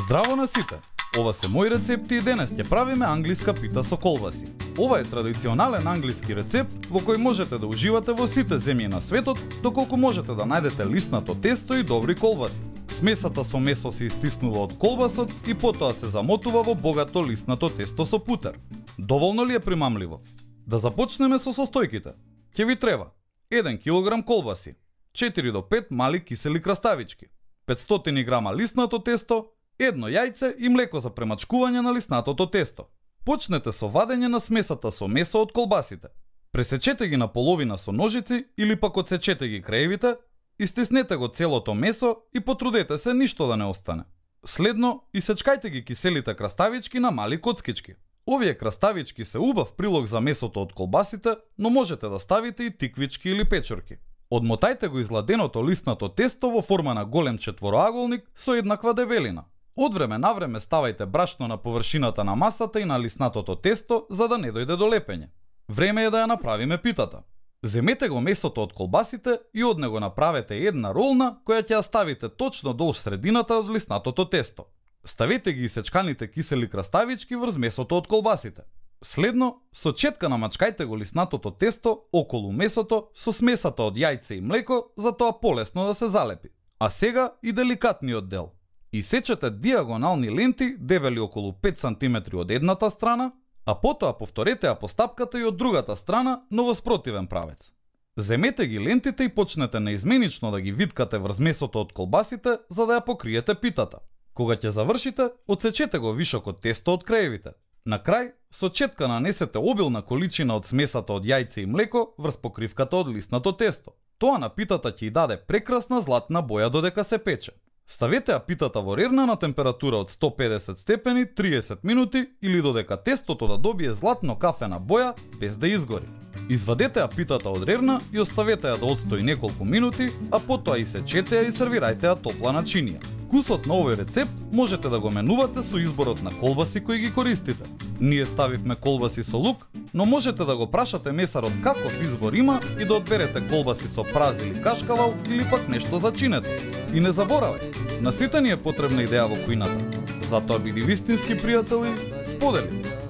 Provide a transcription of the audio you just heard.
Здраво на сите! Ова се мои рецепти и денес ќе правиме англиска пита со колбаси. Ова е традиционален англиски рецепт во кој можете да уживате во сите земји на светот, доколку можете да најдете лиснато тесто и добри колбаси. Смесата со месо се истиснува од колбасот и потоа се замотува во богато лиснато тесто со путер. Доволно ли е примамливо? Да започнеме со состојките. Ќе ви треба 1 кг колбаси, 4 до 5 мали кисели краставички, 500 грама лиснато тесто, едно јајце и млеко за премачкување на лиснатото тесто. Почнете со вадење на смесата со месо од колбасите. Пресечете ги на половина со ножици или пак одсечете ги краевите, истиснете го целото месо и потрудете се ништо да не остане. Следно, исечкајте ги киселите краставички на мали коцкички. Овие краставички се убав прилог за месото од колбасите, но можете да ставите и тиквички или печурки. Одмотајте го изладеното лиснато тесто во форма на голем четвороаголник со еднаква дебелина. Од време на време ставајте брашно на површината на масата и на лиснатото тесто за да не дојде до лепење. Време е да ја направиме питата. Земете го месото од колбасите и од него направете една ролна која ќе ја ставите точно долж средината од лиснатото тесто. Ставете ги исечканите кисели краставички врз месото од колбасите. Следно, со четка намачкајте го лиснатото тесто околу месото со смесата од јајце и млеко за тоа полесно да се залепи. А сега и деликатниот дел. Исечете диагонални ленти дебели околу 5 см од едната страна, а потоа повторете ја постапката и од другата страна, но во спротивен правец. Земете ги лентите и почнете неизменично да ги виткате врз месото од колбасите за да ја покриете питата. Кога ќе завршите, одсечете го вишокот тесто од краевите. На крај, со четка нанесете обилна количина од смесата од јајце и млеко врз покривката од лиснато тесто. Тоа на питата ќе ја даде прекрасна златна боја додека се пече. Ставете ја питата во рерна на температура од 150 степени 30 минути или додека тестото да добие златно кафена боја без да изгори. Извадете ја питата од рерна и оставете ја да одстои неколку минути, а потоа исечете ја и сервирајте ја топла на чинија. Вкусот на овој рецепт можете да го менувате со изборот на колбаси кои ги користите. Ние ставивме колбаси со лук, но можете да го прашате месарот каков избор има и да одберете колбаси со праз или кашкавал или пак нешто за чинето. И не заборавај, на сите ни е потребна идеја во кујната. Затоа биди вистински пријател и сподели.